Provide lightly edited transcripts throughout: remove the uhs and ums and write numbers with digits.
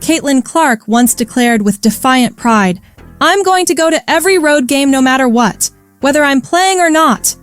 Caitlin Clark once declared with defiant pride, "I'm going to go to every road game no matter what, whether I'm playing or not."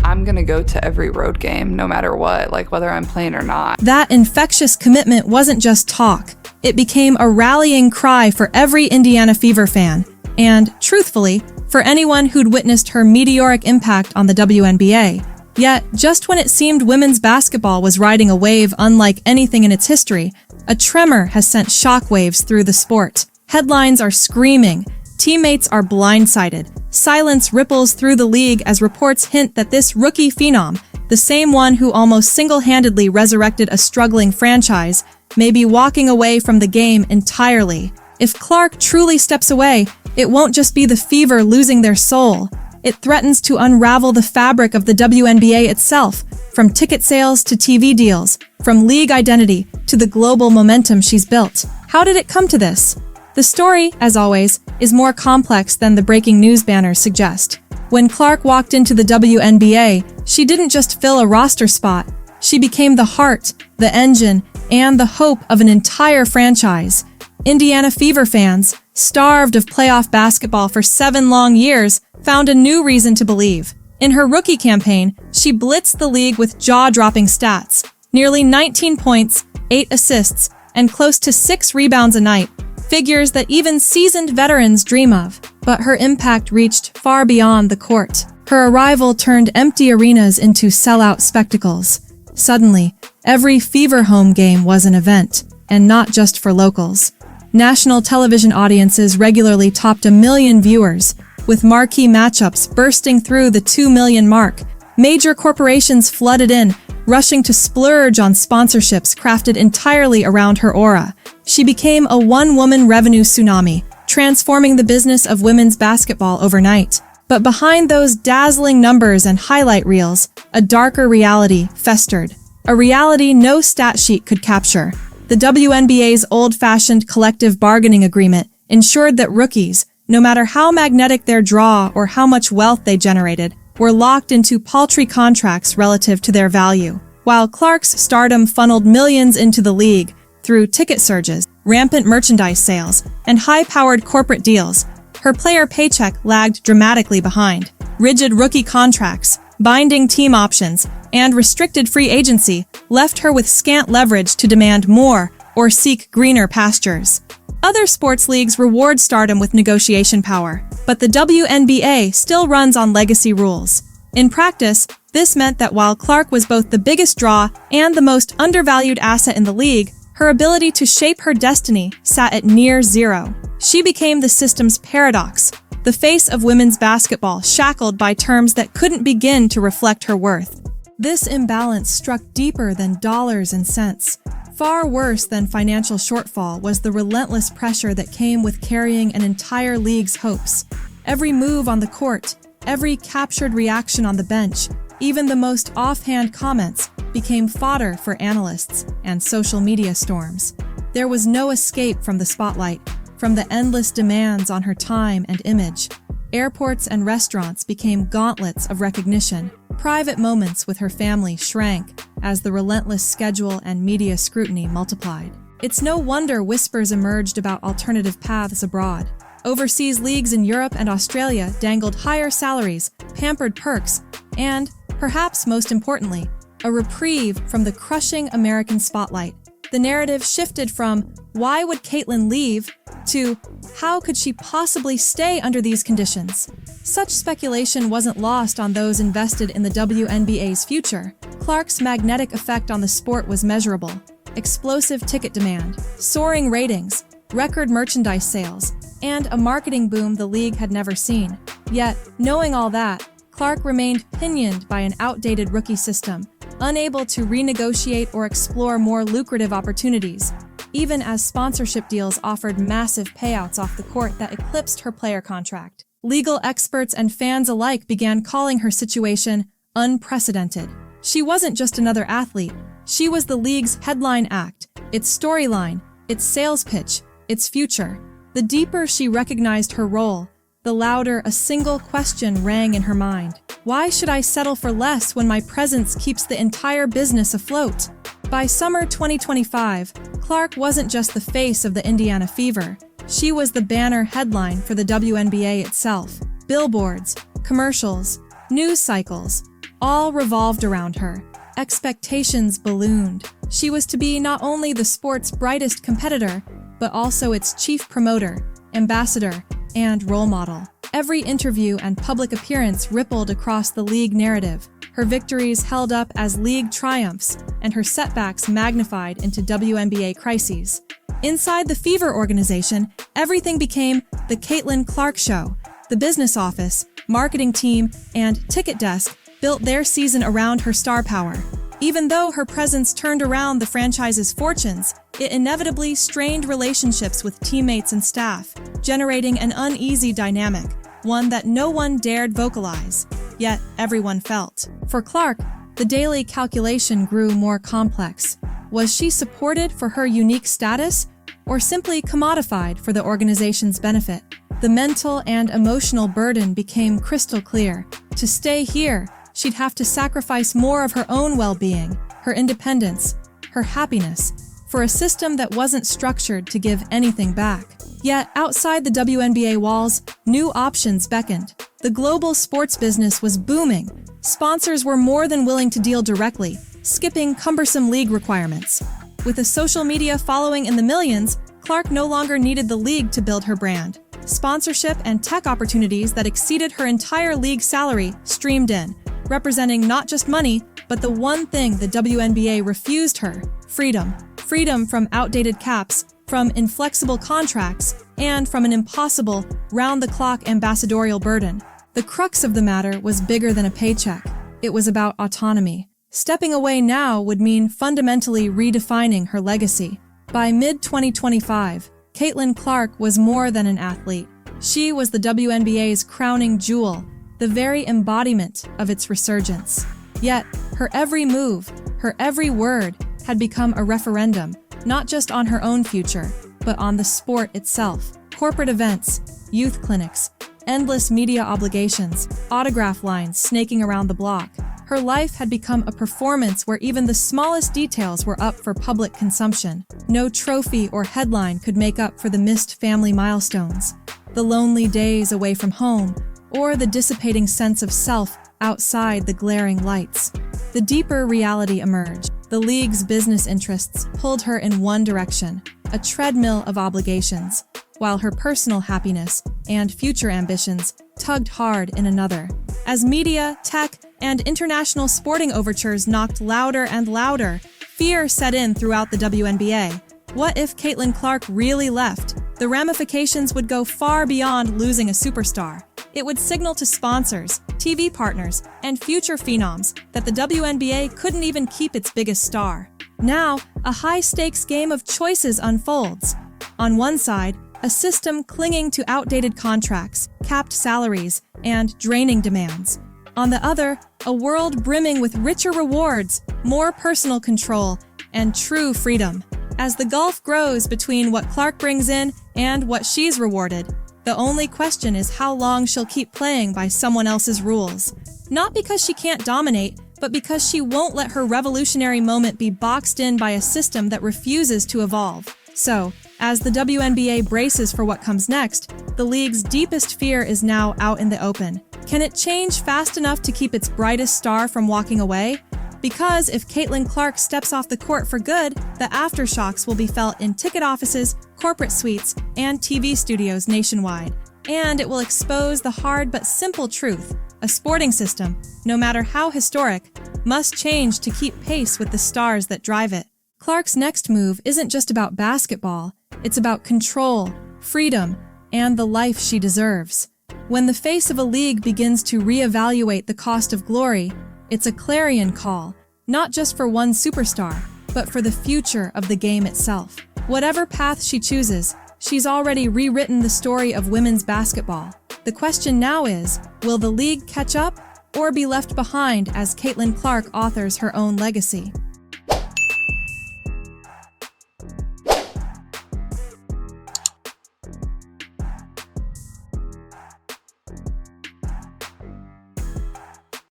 I'm gonna go to every road game no matter what, like whether I'm playing or not. That infectious commitment wasn't just talk. It became a rallying cry for every Indiana Fever fan, and, truthfully, for anyone who'd witnessed her meteoric impact on the WNBA. Yet, just when it seemed women's basketball was riding a wave unlike anything in its history, a tremor has sent shockwaves through the sport. Headlines are screaming, teammates are blindsided, silence ripples through the league as reports hint that this rookie phenom, the same one who almost single-handedly resurrected a struggling franchise, may be walking away from the game entirely. If Clark truly steps away, it won't just be the Fever losing their soul. It threatens to unravel the fabric of the WNBA itself, from ticket sales to TV deals, from league identity to the global momentum she's built. How did it come to this? The story, as always, is more complex than the breaking news banners suggest. When Clark walked into the WNBA, she didn't just fill a roster spot. She became the heart, the engine, and the hope of an entire franchise. Indiana Fever fans, starved of playoff basketball for 7 long years, found a new reason to believe. In her rookie campaign, she blitzed the league with jaw-dropping stats. Nearly 19 points, 8 assists, and close to 6 rebounds a night. Figures that even seasoned veterans dream of. But her impact reached far beyond the court. Her arrival turned empty arenas into sellout spectacles. Suddenly, every Fever home game was an event, and not just for locals. National television audiences regularly topped 1 million viewers, with marquee matchups bursting through the 2 million mark. Major corporations flooded in, rushing to splurge on sponsorships crafted entirely around her aura. She became a one-woman revenue tsunami, transforming the business of women's basketball overnight. But behind those dazzling numbers and highlight reels, a darker reality festered. A reality no stat sheet could capture. The WNBA's old-fashioned collective bargaining agreement ensured that rookies, no matter how magnetic their draw or how much wealth they generated, were locked into paltry contracts relative to their value. While Clark's stardom funneled millions into the league through ticket surges, rampant merchandise sales, and high-powered corporate deals, her player paycheck lagged dramatically behind. Rigid rookie contracts, binding team options, and restricted free agency left her with scant leverage to demand more or seek greener pastures. Other sports leagues reward stardom with negotiation power, but the WNBA still runs on legacy rules. In practice, this meant that while Clark was both the biggest draw and the most undervalued asset in the league, her ability to shape her destiny sat at near zero. She became the system's paradox, the face of women's basketball shackled by terms that couldn't begin to reflect her worth. This imbalance struck deeper than dollars and cents. Far worse than financial shortfall was the relentless pressure that came with carrying an entire league's hopes. Every move on the court, every captured reaction on the bench, even the most offhand comments became fodder for analysts and social media storms. There was no escape from the spotlight, from the endless demands on her time and image. Airports and restaurants became gauntlets of recognition. Private moments with her family shrank as the relentless schedule and media scrutiny multiplied. It's no wonder whispers emerged about alternative paths abroad. Overseas leagues in Europe and Australia dangled higher salaries, pampered perks, and, perhaps most importantly, a reprieve from the crushing American spotlight. The narrative shifted from, "Why would Caitlin leave?" to, "How could she possibly stay under these conditions?" Such speculation wasn't lost on those invested in the WNBA's future. Clark's magnetic effect on the sport was measurable. Explosive ticket demand, soaring ratings, record merchandise sales, and a marketing boom the league had never seen. Yet, knowing all that, Clark remained pinioned by an outdated rookie system, unable to renegotiate or explore more lucrative opportunities, even as sponsorship deals offered massive payouts off the court that eclipsed her player contract. Legal experts and fans alike began calling her situation unprecedented. She wasn't just another athlete, she was the league's headline act, its storyline, its sales pitch, its future. The deeper she recognized her role, the louder a single question rang in her mind. Why should I settle for less when my presence keeps the entire business afloat? By summer 2025, Clark wasn't just the face of the Indiana Fever. She was the banner headline for the WNBA itself. Billboards, commercials, news cycles, all revolved around her. Expectations ballooned. She was to be not only the sport's brightest competitor, but also its chief promoter, ambassador, and role model. Every interview and public appearance rippled across the league narrative, her victories held up as league triumphs, and her setbacks magnified into WNBA crises. Inside the Fever organization, everything became the Caitlin Clark Show. The business office, marketing team, and ticket desk built their season around her star power. Even though her presence turned around the franchise's fortunes, it inevitably strained relationships with teammates and staff, generating an uneasy dynamic, one that no one dared vocalize, yet everyone felt. For Clark, the daily calculation grew more complex. Was she supported for her unique status, or simply commodified for the organization's benefit? The mental and emotional burden became crystal clear. To stay here, she'd have to sacrifice more of her own well-being, her independence, her happiness, for a system that wasn't structured to give anything back. Yet, outside the WNBA walls, new options beckoned. The global sports business was booming. Sponsors were more than willing to deal directly, skipping cumbersome league requirements. With a social media following in the millions, Clark no longer needed the league to build her brand. Sponsorship and tech opportunities that exceeded her entire league salary streamed in, representing not just money, but the one thing the WNBA refused her: freedom. Freedom from outdated caps, from inflexible contracts, and from an impossible, round-the-clock ambassadorial burden. The crux of the matter was bigger than a paycheck. It was about autonomy. Stepping away now would mean fundamentally redefining her legacy. By mid-2025, Caitlin Clark was more than an athlete. She was the WNBA's crowning jewel, the very embodiment of its resurgence. Yet, her every move, her every word, had become a referendum, not just on her own future, but on the sport itself. Corporate events, youth clinics, endless media obligations, autograph lines snaking around the block. Her life had become a performance where even the smallest details were up for public consumption. No trophy or headline could make up for the missed family milestones, the lonely days away from home, or the dissipating sense of self outside the glaring lights. The deeper reality emerged. The league's business interests pulled her in one direction, a treadmill of obligations, while her personal happiness and future ambitions tugged hard in another. As media, tech, and international sporting overtures knocked louder and louder, fear set in throughout the WNBA. What if Caitlin Clark really left? The ramifications would go far beyond losing a superstar. It would signal to sponsors, TV partners, and future phenoms that the WNBA couldn't even keep its biggest star. Now, a high-stakes game of choices unfolds. On one side, a system clinging to outdated contracts, capped salaries, and draining demands. On the other, a world brimming with richer rewards, more personal control, and true freedom. As the gulf grows between what Clark brings in and what she's rewarded, the only question is how long she'll keep playing by someone else's rules. Not because she can't dominate, but because she won't let her revolutionary moment be boxed in by a system that refuses to evolve. So, as the WNBA braces for what comes next, the league's deepest fear is now out in the open. Can it change fast enough to keep its brightest star from walking away? Because if Caitlin Clark steps off the court for good, the aftershocks will be felt in ticket offices, corporate suites, and TV studios nationwide. And it will expose the hard but simple truth: a sporting system, no matter how historic, must change to keep pace with the stars that drive it. Clark's next move isn't just about basketball, it's about control, freedom, and the life she deserves. When the face of a league begins to reevaluate the cost of glory, it's a clarion call, not just for one superstar, but for the future of the game itself. Whatever path she chooses, she's already rewritten the story of women's basketball. The question now is, will the league catch up or be left behind as Caitlin Clark authors her own legacy?